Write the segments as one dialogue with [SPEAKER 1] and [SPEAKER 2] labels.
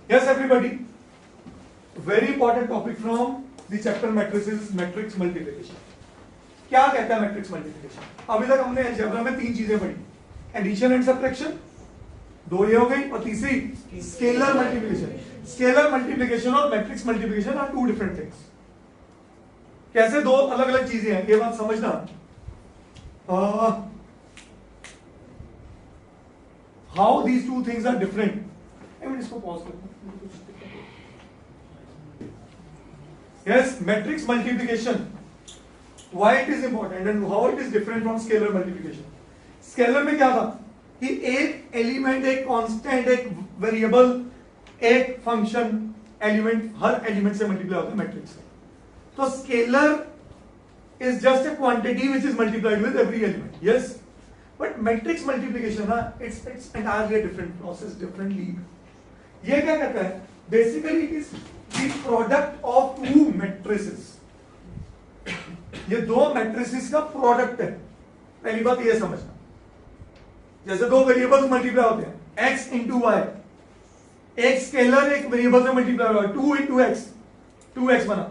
[SPEAKER 1] Yes, everybody. Very important topic from the chapter matrices, matrix multiplication. क्या कहता है matrix multiplication? अभी तक हमने अलजेब्रा में तीन चीजें पढ़ी, एडिशन एंड सब्ट्रैक्शन, दो ये हो गई, और तीसरी स्केलर मल्टीप्लिकेशन. स्केलर मल्टीप्लिकेशन और matrix multiplication are two different things. कैसे दो अलग अलग चीजें हैं, ये बात समझना. How these two things are different. इसको पॉज करता हूं. Yes, matrix multiplication, why it is important and how it is different from scalar multiplication. Scalar में क्या था कि एक एलिमेंट, एक कांस्टेंट, एक वेरिएबल, एक फंक्शन एलिमेंट, हर एलिमेंट से मल्टीप्लाई होता है मैट्रिक्स से. तो scalar is just a quantity which is multiplied with every element. Yes, but matrix multiplication ना, it's entirely different process, different league. ये क्या कहता है? Basically it is the product of two matrices. ये दो मैट्रिसेस का प्रोडक्ट है. पहली बात ये समझना, जैसे दो वेरिएबल्स मल्टीप्लाई होते हैं, x इंटू वाई, एक स्केलर एक वेरिएबल से मल्टीप्लाई हुआ, 2 इंटू एक्स, 2x बना.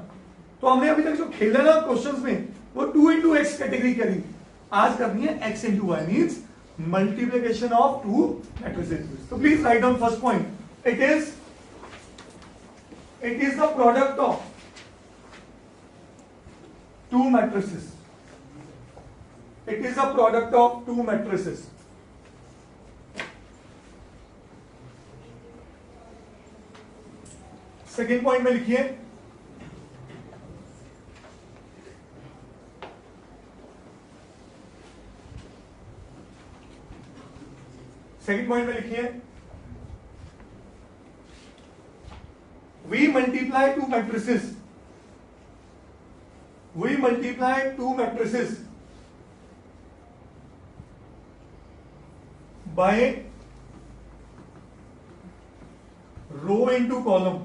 [SPEAKER 1] तो हमने अभी तक जो खेला ना क्वेश्चंस में, वो 2 इंटू एक्स कैटेगरी करी. आज करनी है x into Y, means multiplication of two matrices. तो please write down first point. It is the product of two matrices. It is a product of two matrices. Second point में लिखिए, second point में लिखिए, we multiply two matrices. We multiply two matrices by row into column.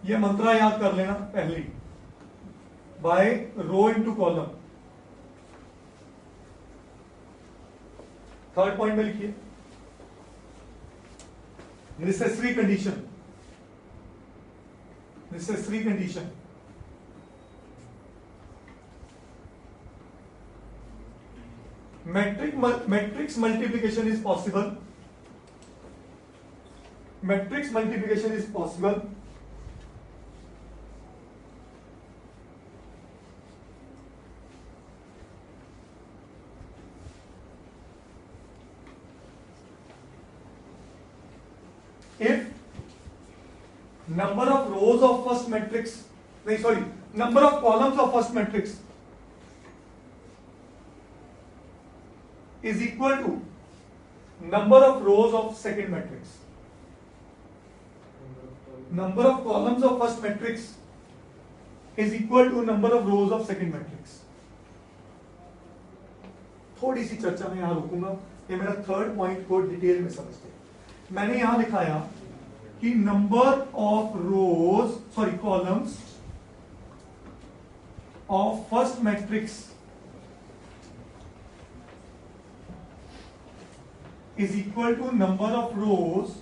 [SPEAKER 1] ये मंत्रा याद कर लेना पहले. by row into column. Third point में लिखिए, necessary condition. Necessary condition, matrix multiplication is possible. Matrix multiplication is possible if number of rows of first matrix, number of columns of first matrix is equal to number of rows of second matrix. Number of columns of first matrix is equal to number of rows of second matrix. थोड़ी सी चर्चा में यहां रुकूंगा, ये मेरा third point को detail में समझते हैं. मैंने यहां दिखाया कि number of rose columns of first matrix is equal to number of rows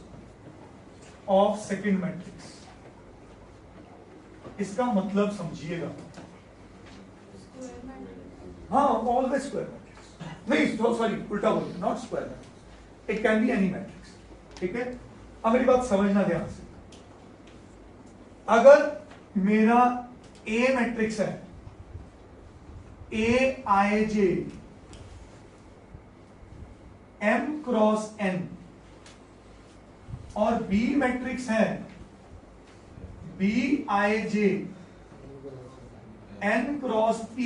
[SPEAKER 1] of second matrix. इसका मतलब समझिएगा. हाँ, ऑलवेज स्क्वायर मैट्रिक्स. नहीं, सॉरी, उल्टा बोलिए, not square matrix. It can be any matrix. ठीक है, अब मेरी बात समझना ध्यान से. अगर मेरा ए मैट्रिक्स है, ए आई जे m क्रॉस n, और B मैट्रिक्स है B I J n cross P.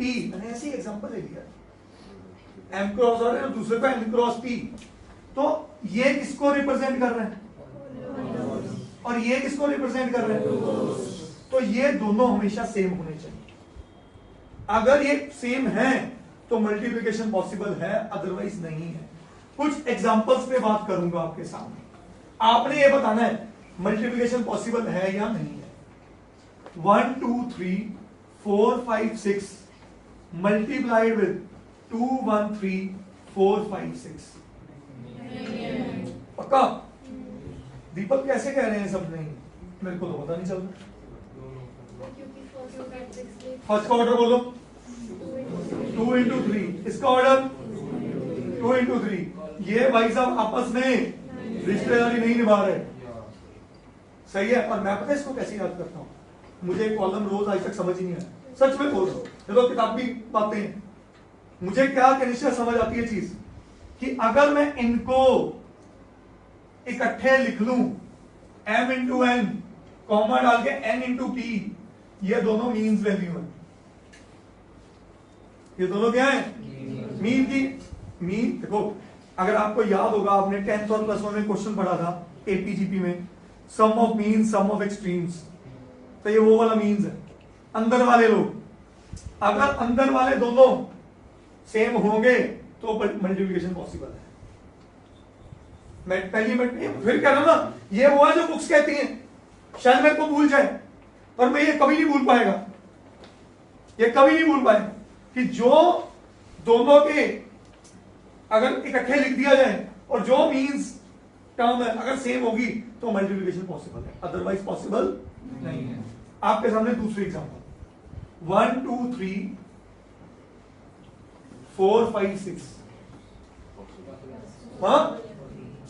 [SPEAKER 1] मैंने ऐसे ही एग्जांपल ले लिया, m क्रॉस और दूसरे पे n क्रॉस P. तो ये किसको रिप्रेजेंट कर रहे हैं और ये किसको रिप्रेजेंट कर रहे हैं? तो ये दोनों हमेशा सेम होने चाहिए. अगर ये सेम है तो मल्टीप्लिकेशन पॉसिबल है, अदरवाइज नहीं है. कुछ एग्जांपल्स पे बात करूंगा आपके सामने. आपने ये बताना है मल्टीप्लिकेशन पॉसिबल है या नहीं है. 1 2 3 4 5 6 मल्टीप्लाइड विद 2 1 3 4 5 6. पक्का? दीपक कैसे कह रहे हैं सब नहीं? मेरे को तो पता नहीं चल रहा। फर्स्ट का ऑर्डर बोलो 2 into 3, इसका ऑर्डर 2 into 3। ये भाई साहब आपस में रिश्तेदारी नहीं निभा रहे, सही है। और मैं पता है इसको कैसे याद करता हूँ, मुझे कॉलम रोज आज तक समझ ही नहीं आया, सच में बोल रहा हूँ। देखो किताब की बातें हैं, मुझे क्या निश्चय समझ आती है चीज कि अगर मैं इनको इकट्ठे लिख लूं m into n, कॉमा डाल के n into p, ये दोनों मीन्स वैल्यू है। ये दोनों क्या है? मीन की मीन। देखो अगर आपको याद होगा, आपने 10th और +1 में क्वेश्चन पढ़ा था एपीजीपी में, sum of mean sum of extremes, तो ये वो वाला मीन्स है। अंदर वाले लोग, अगर अंदर वाले दोनों सेम होंगे तो मल्टीप्लिकेशन पॉसिबल है। मैं पहली फिर कह रहा हूं ना, ये वो है जो बुक्स कहती हैं, शायद मेरे को भूल जाए, पर मैं ये कभी नहीं भूल पाएगा, ये कभी नहीं भूल पाएगा कि जो दोनों के अगर इकट्ठे लिख दिया जाए और जो मींस टर्म है अगर सेम होगी तो मल्टीप्लिकेशन पॉसिबल है, अदरवाइज पॉसिबल नहीं है। आपके सामने दूसरी एग्जांपल 1 2 3 4 5 6, हाँ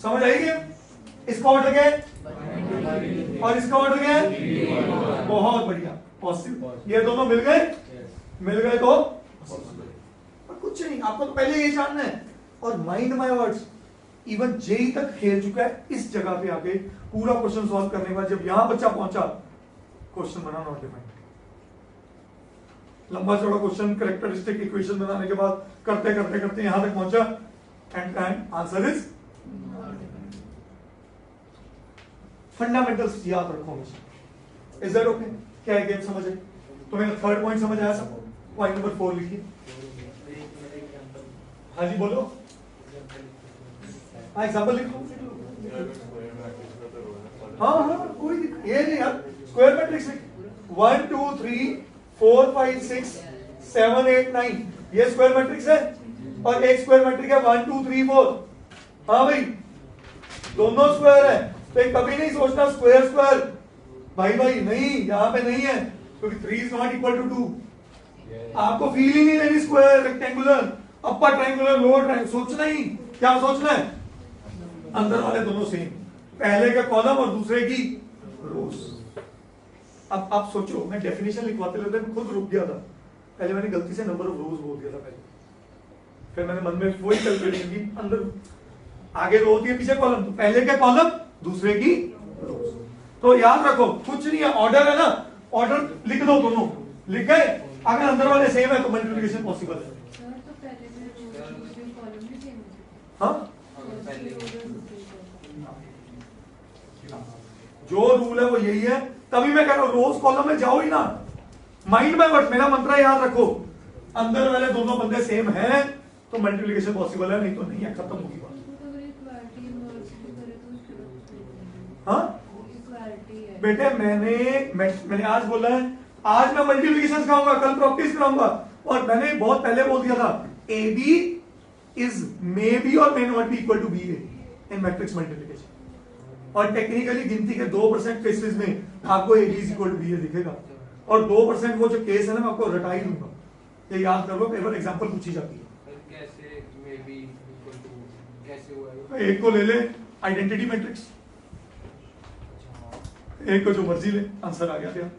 [SPEAKER 1] समझ आएगी? इसका ऑर्डर क्या है और इसका ऑर्डर क्या है? बहुत बढ़िया, पॉसिबल। ये दोनों मिल गए तो पर कुछ नहीं, आपको तो पहले ये जानना है। और mind my words even JEE तक खेल चुका है इस जगह पे आके, पूरा क्वेश्चन सॉल्व करने के बाद जब यहां बच्चा पहुंचा, क्वेश्चन बना नॉट डिफाइंड। लंबा चौड़ा क्वेश्चन कैरेक्टरिस्टिक इक्वेशन बनाने के बाद करते करते करते यहां तक पहुंचा एंड आंसर इज फंडामेंटल्स। याद रखो हमेशा। Is that okay? क्या है गेम समझ है? तो मेरा थर्ड पॉइंट समझ आया सब? पॉइंट नंबर 4 लिखिए। हाँ जी बोलो। हाँ एग्जाम्पल लिखो। हाँ कोई ये नहीं यार, स्क्वायर मैट्रिक्स लिख 1 2 3 4 5 6 7 8 9, ये स्क्वायर मैट्रिक्स है और एक स्क्वायर मैट्रिक्स है 1 2 3 4। हाँ भाई दोनों स्क्वायर है, तो कभी नहीं सोचना स्क्वायर स्क्वायर, भाई नहीं, यहां पे नहीं है क्योंकि 3 इज नॉट इक्वल टू 2। आपको फील ही नहीं लेनी square, rectangular, upper triangular, lower triangular, सोचना ही क्या सोचना है? अंदर वाले दोनों सेम, पहले का कॉलम और दूसरे की रोज। अब आप सोचो, मैं डेफिनेशन लिखवाते लेते खुद रुक गया था, पहले मैंने गलती से नंबर ऑफ रोज बोल दिया था पहले, फिर मैंने मन में वही कैलकुलेशन की, अंदर आगे रो होती है पीछे कॉलम, तो पहले के कॉलम दूसरे की रोज। तो याद रखो कुछ नहीं है, ऑर्डर है ना, ऑर्डर लिख दो, दोनों लिख गए, अगर अंदर वाले सेम है तो मल्टीप्लिकेशन पॉसिबल है। हाँ जो रूल है वो यही है, तभी मैं कह रहा हूं रोज कॉलम में जाओ ही ना। माइंड में वर्ड, मेरा मंत्र याद रखो, अंदर वाले दोनों बंदे सेम हैं तो मल्टीप्लिकेशन पॉसिबल है, नहीं तो नहीं है, खत्म होगी बात। हाँ बेटे मैंने आज बोला है, आज मैं मल्टीप्लिकेशन सिखाऊंगा, कल प्रॉपर्टीज सिखाऊंगा, और मैंने बहुत पहले बोल दिया था A B is may be और may not be equal to B A in matrix multiplication. और टेक्निकली गिनती के 2% केसेस में आपको A B is equal to B A दिखेगा, और 2% वो जो केस है ना मैं आपको रटा ही दूंगा, ये याद कर लो, पेपर एग्जांपल पूछी जाती है।
[SPEAKER 2] कैसे मे बी इक्वल टू कैसे हुआ है?
[SPEAKER 1] एक को ले ले आइडेंटिटी मैट्रिक्स, एक को जो मर्जी ले, आंसर आ गया क्या?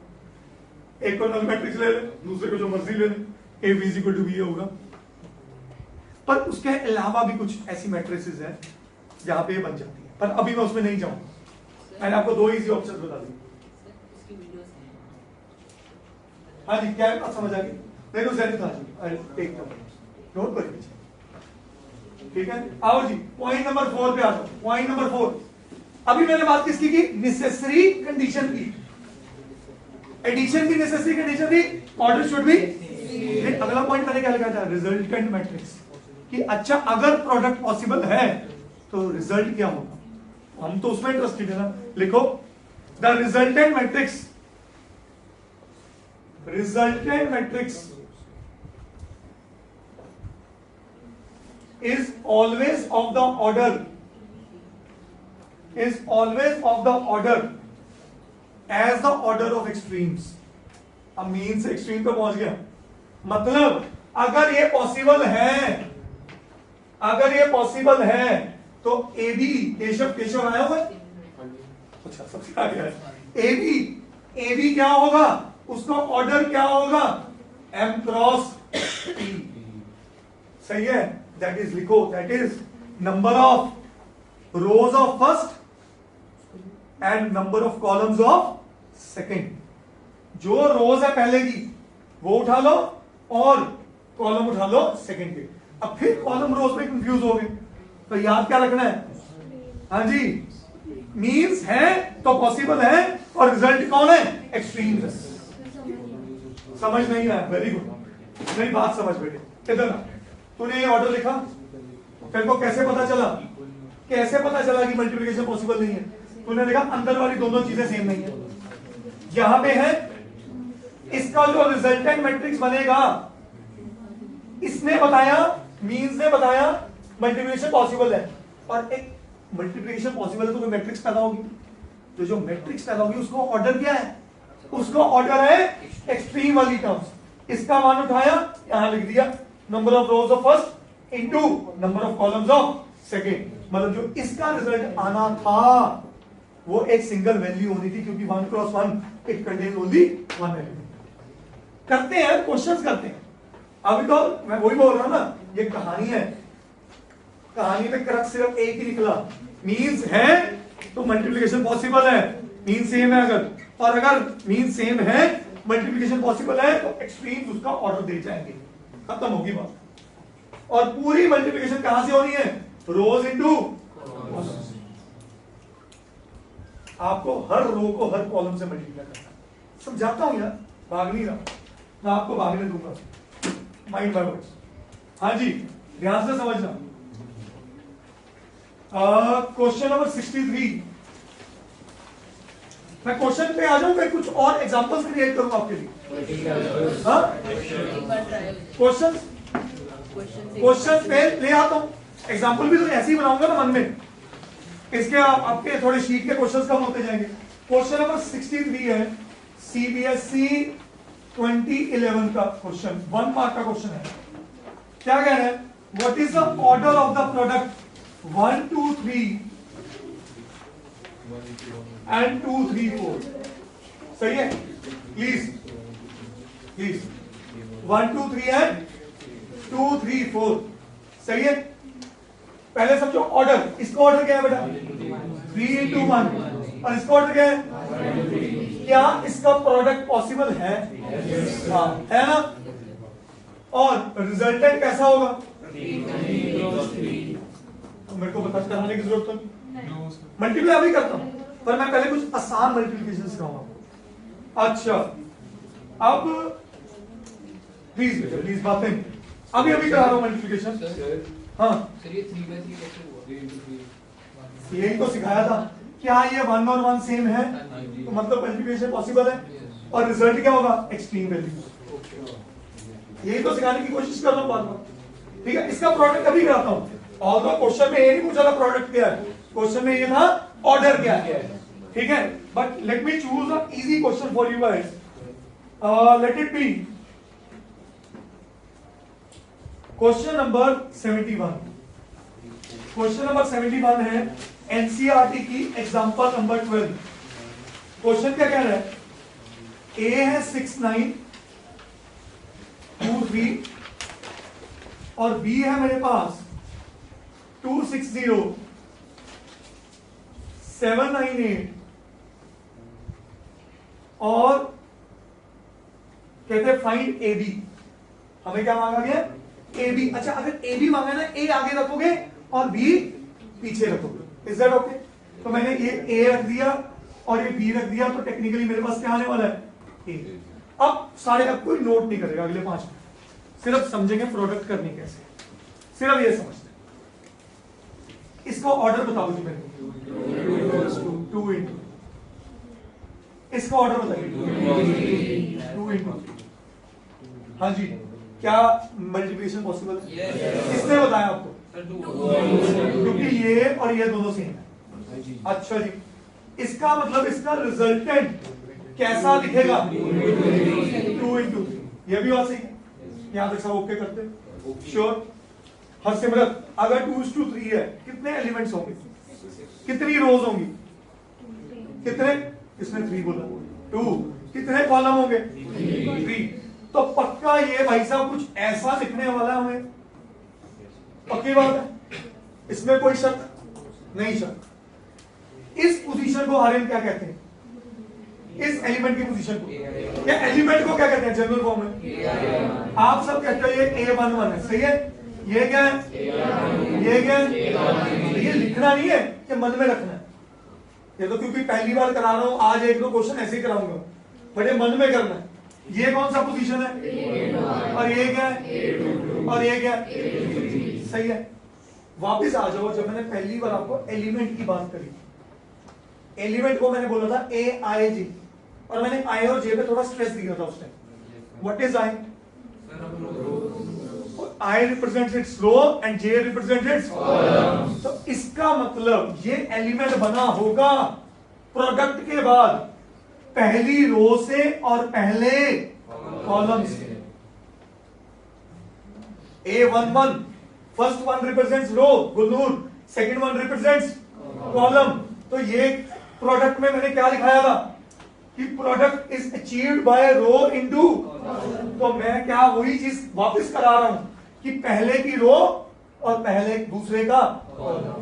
[SPEAKER 1] एक को नल मैट्रिक्स ले ले, दूसरे को जो मर्जी ले ले, A B is equal to B A होगा। पर उसके अलावा भी कुछ ऐसी मैट्रिसेस हैं जहां पे ये बन जाती है, पर अभी मैं उसमें नहीं जाऊंगा, मैंने आपको 2 इजी ऑप्शन बता दिए। हाँ जी क्या बात समझ आ गई? देखो ज़ेनिथ आ जी, टेक नोट कर लीजिए, ठीक है? आओ जी पॉइंट नंबर 4 पे आ जाओ। पॉइंट नंबर 4, अभी मैंने बात किसकी की? नेसेसरी कंडीशन की, एडिशन की नेसेसरी कंडीशन थी, ऑर्डर शुड बी। अगला पॉइंट मैंने क्या लिखा था? रिजल्टेंट मैट्रिक्स, कि अच्छा अगर प्रोडक्ट पॉसिबल है तो रिजल्ट क्या होगा, हम तो उसमें इंटरेस्टेड है ना। लिखो the resultant matrix is always of the order is always of the order as the order of extremes. अब मीन से एक्सट्रीम पे पहुंच गया, मतलब अगर ये पॉसिबल है, अगर ये पॉसिबल है तो ए बी, केशव केशव आया हुआ है, अच्छा सबसे आगे है ए बी क्या होगा, उसका ऑर्डर क्या होगा, एम क्रॉस टी, सही है, दैट इज लिखो, that is number of rose of first and number of columns of second. जो रोज है पहले की वो उठा लो और कॉलम उठा लो सेकंड के। अब फिर कॉलम रोज में कंफ्यूज हो गए तो याद क्या रखना है, हाँ जी, मींस है तो पॉसिबल है और रिजल्ट कौन है, एक्सट्रीम है। समझ नहीं आया, वेरी गुड, मेरी बात समझ बेटे। इधर तूने ये ऑर्डर लिखा, तेरे को कैसे पता चला, कैसे पता चला कि मल्टीप्लिकेशन पॉसिबल नहीं है, तूने लिखा अंदर वाली दोनों चीजें सेम नहीं है। यहां पे है इसका जो रिजल्टेंट मैट्रिक्स बनेगा, इसने बताया, मींस ने बताया मल्टीप्लिकेशन पॉसिबल है, और एक मल्टीप्लिकेशन पॉसिबल है तो कोई मैट्रिक्स पैदा होगी, तो जो मैट्रिक्स पैदा होगी उसको ऑर्डर क्या है, उसको ऑर्डर है एक्सट्रीम वाली टर्म्स। इसका मान उठाया, यहां लिख दिया number of rose of first into number of columns of second, मतलब जो इसका रिजल्ट आना था वो एक सिंगल वैल्यू होनी थी, क्योंकि 1 cross 1 it contain only one element. करते हैं क्वेश्चंस करते हैं, अभी तो मैं वही बोल रहा हूं ना, ये कहानी है, कहानी में क्रक्स सिर्फ एक ही निकला, मींस है तो मल्टीप्लिकेशन पॉसिबल है, मीन सेम है अगर, और अगर मीन सेम है मल्टीप्लिकेशन पॉसिबल है तो एक्सट्रीम्स उसका ऑर्डर दे जाएंगे, खत्म होगी बात। और पूरी मल्टीप्लिकेशन कहां से होनी है, रोज इनटू, आपको हर रो को हर कॉलम से मल्टीप्लाई करना है, समझाता हूं यार, भाग नहीं रहा, मैं आपको भागने दूंगा, माइंड बाय वर्ड्स। हाँ जी, ध्यान से समझना। क्वेश्चन नंबर 63, मैं क्वेश्चन पे आ जाऊं, मैं कुछ और एग्जांपल्स क्रिएट करूंगा आपके लिए। हाँ, क्वेश्चन पे ले आता हूं, एग्जांपल भी तो ऐसे ही बनाऊंगा ना मन में, इसके आपके थोड़े शीट के क्वेश्चंस कम होते जाएंगे। क्वेश्चन नंबर 63 है, सीबीएसई 2011 का क्वेश्चन, 1 मार्क का क्वेश्चन है। क्या कह रहे हैं, what is the order of the product 1 2 3 and 2 3 4, सही है, प्लीज प्लीज 1 2 3 एंड 2 3 4, सही है। पहले समझो ऑर्डर, इसका ऑर्डर क्या है बेटा, 3 into 1, और इसका ऑर्डर क्या है, क्या इसका प्रोडक्ट पॉसिबल है, हाँ है ना, और रिजल्टेंट कैसा होगा, तो मेरे को बता कराने की जरूरत तो नहीं, मल्टीप्लाई अभी करता हूं, पर मैं पहले कुछ आसान मल्टीप्लिकेशन सिखाऊंगा। अच्छा, अब प्लीज बेटा प्लीज बातें, अभी अभी करा रहा हूं मल्टीप्लिकेशन। हाँ
[SPEAKER 2] सर, ये 3/3 कैसे हुआ,
[SPEAKER 1] यही तो सिखाया था, क्या ये 1 और 1 सेम है, तो मतलब मल्टीप्लिकेशन पॉसिबल है, और रिजल्ट क्या होगा, एक्सट्रीम वैल्यू। यही तो सिखाने की कोशिश कर रहा हूं बार बार, ठीक है। इसका प्रोडक्ट अभी कराता हूं, ऑल्दो क्वेश्चन में ये नहीं पूछा था प्रोडक्ट क्या है, क्वेश्चन में ये था ऑर्डर क्या है, ठीक है। But let me choose a easy question for you guys, let it be question number 71। Question number 71 है एनसीईआरटी की एग्जांपल नंबर 12। क्वेश्चन क्या कह रहा है, ए है 6 9 2 3 और बी है मेरे पास 2 6 0 7 9 8, और कहते हैं फाइंड ए बी। हमें क्या मांगा गया, ए बी। अच्छा, अगर ए बी मांगा ना, ए आगे रखोगे और बी पीछे रखोगे, इज दैट ओके? तो मैंने ये ए रख दिया और ये बी रख दिया, तो टेक्निकली मेरे पास क्या आने वाला है, ए। अब सारे, अब कोई नोट नहीं करेगा अगले 5 मिनट, सिर्फ समझेंगे प्रोडक्ट करनी कैसे, सिर्फ ये समझते। इसका ऑर्डर बता दो मेरे को, 2 into, इसका ऑर्डर बताइए, 2 into, हाँ जी, क्या मल्टीप्लिकेशन पॉसिबल है? किसने बताया आपको? क्योंकि ये और ये दोनों सेम है, अच्छा जी, इसका मतलब इसका रिजल्टेंट कैसा दिखेगा? 2 into 3। ये भी बात सही है, यहां तक सब ओके करते हैं? श्योर। हरसिमरत, अगर 2:3 है, कितने एलिमेंट्स होंगे? कितनी रोज होंगी? कितने? किसने 3 बोला? 2। कितने कॉलम होंगे? 3। तो पक्का ये भाई साहब कुछ ऐसा लिखने वाला है हमें, पक्की बात है, इसमें कोई शक नहीं। शक। इस पोजीशन को आर्यन क्या कहते हैं? इस एलिमेंट की पोजीशन को, या एलिमेंट को क्या कहते हैं जनरल फॉर्म में? आप सब कहते हो ये A11 है, सही है। ये क्या है? ये क्या है? ये लिखना नहीं है, ये मन में रखना है। ये तो क्योंकि पहली बार करा रहा हूं, आज एक दो क्वेश्चन ऐसे ही कराऊंगा, बट ये मन में करना है। ये कौन सा पोजीशन है? और ये क्या है? और ये क्या है? सही है। वापिस आ जाओ, जब मैंने पहली बार आपको एलिमेंट की बात करी, एलिमेंट को मैंने बोला था ए आई जी, और मैंने आई और जे पे थोड़ा स्ट्रेस दिया था उस time. What is I? I represents its row and J represents its column. तो इसका मतलब ये एलिमेंट बना होगा प्रोडक्ट के बाद पहली रो से और पहले कॉलम से। A11 first one represents row गुलनूर, सेकंड वन रिप्रेजेंट्स कॉलम। तो ये प्रोडक्ट में मैंने क्या लिखाया था कि product is achieved by row into, तो मैं क्या वही चीज वापस करा रहा हूं कि पहले की रो और पहले दूसरे का कॉलम,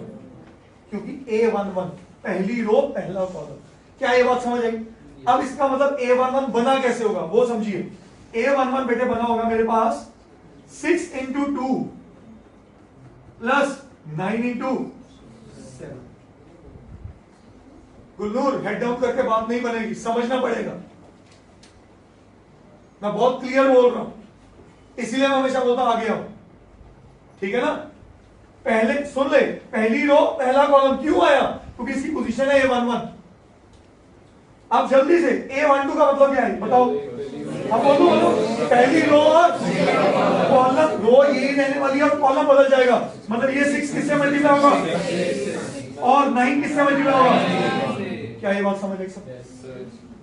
[SPEAKER 1] क्योंकि A11 पहली रो पहला कॉलम। क्या ये बात समझ आई? अब इसका मतलब A11 बना कैसे होगा वो समझिए। A11 बेटे बना होगा मेरे पास 6 into 2 plus 9 into 7। Gulnoor head down करके बात नहीं बनेगी, समझना पड़ेगा। मैं बहुत क्लियर बोल रहा हूं, इसीलिए मैं हमेशा बोलता आगे आओ, ठीक है ना। पहले सुन ले, पहली रो पहला कॉलम क्यों आया? क्योंकि इसकी पोजीशन है A11। अब जल्दी से A12 का मतलब क्या है बताओ? अब बोलो पहली रो और कॉलम, रो यही रहने वाली है और कॉलम बदल जाएगा। मतलब ये 6 किससे मल्टीप्लाई होगा और 9 किससे मल्टीप्लाई होगा? क्या ये बात समझ एक सब?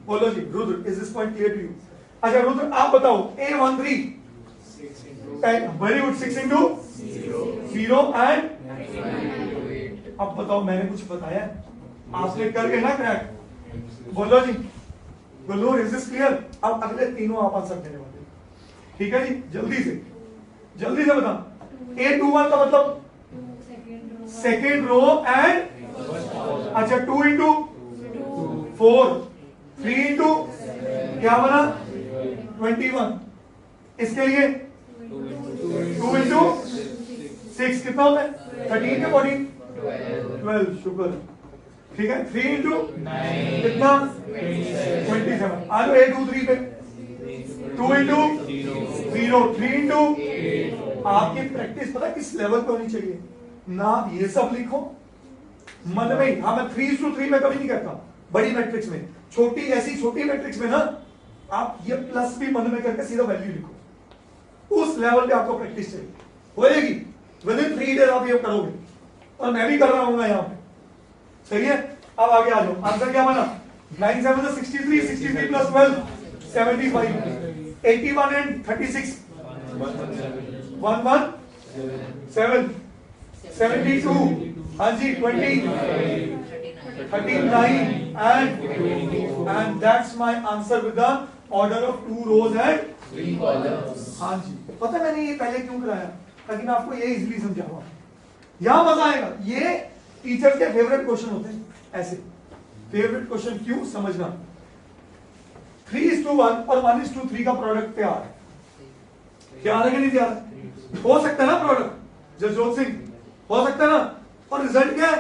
[SPEAKER 1] बोलो ji Rudra, is this point clear to you? अच्छा रुद्र आप बताओ A13 very good, 6 into 0 and, अब बताओ मैंने कुछ बताया आपने करके ना क्रैक? बोलो जी गुलनूर, इज दिस क्लियर? अब अगले तीनों आप आंसर देने वाले, ठीक है जी। जल्दी से बता। A21 का मतलब सेकेंड रो एंड, अच्छा 2 into 4, 3 into क्या बना? 21। इसके लिए 2 into 6 कितना होता है? 13 के 14 12, शुक्र, ठीक है। 3 into कितना? 27। आ जाओ A23 पे, 2 into 0, 3 into, आपकी प्रैक्टिस पता किस लेवल पे होनी चाहिए ना? ये सब लिखो मन में ही। हाँ मैं 3:3 में कभी नहीं कहता, बड़ी मैट्रिक्स में, छोटी ऐसी छोटी मैट्रिक्स में ना आप ये प्लस भी मन में करके सीधा वैल्यू लिखो। उस लेवल पे आपको प्रैक्टिस चाहिए, होएगी विदिन 3 डेज आप ये करोगे, और मैं भी कर रहा हूँ यहाँ पे, सही है। अब आगे आ जाओ, आंसर क्या बना? 9 7 63, 63 प्लस 12 75, 81 एंड 36 117, 72, हाँ जी 20, 39 and that's my answer with the order of 2 rows and 3 columns। हाँ जी, पता है मैंने ये पहले क्यों कराया? ताकि मैं आपको ये इजीली समझाऊंगा, यहां मजा आएगा। ये टीचर्स के फेवरेट क्वेश्चन होते हैं ऐसे। फेवरेट क्वेश्चन क्यों समझना? 3:1 और 1:3 का प्रोडक्ट तैयार है, क्या आ रहा है कि नहीं तैयार? हो सकता है ना प्रोडक्ट जसजोत सिंह, हो सकता है ना। और रिजल्ट क्या है?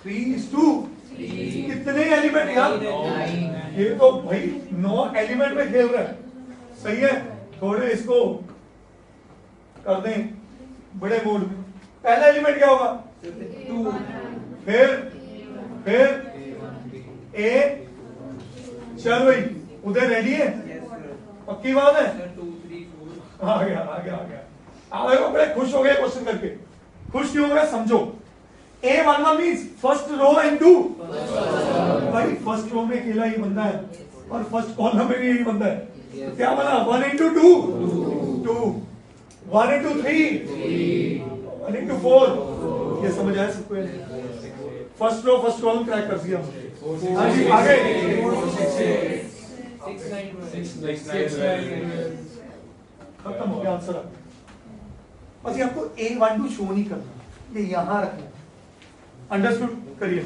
[SPEAKER 1] 3:3। कितने एलिमेंट यार? ये तो भाई 9 एलिमेंट में खेल रहा है, सही है। थोड़े इसको कर दें बड़े मोड में। पहला एलिमेंट क्या होगा? 2, फिर ए, चल भाई उधर रेडी है, पक्की बात है?
[SPEAKER 2] 2 3 4
[SPEAKER 1] आ गया। आप बड़े खुश हो गए क्वेश्चन करके। खुश क्यों हो गए समझो। A11 means first row and two, भाई फर्स्ट रो में अकेला ही बंदा है और फर्स्ट कॉलम में भी यही बंदा है, तो क्या बना 1 into 2 2, 1 into 3 1 into 4, ये समझ आया सबको? First row first column crack कर दिया। हाँ जी आगे,
[SPEAKER 2] 6
[SPEAKER 1] खत्म हो गया आंसर। बस ये आपको A12 शो नहीं करना, ये यहां रखना, अंडरस्टूड करिए।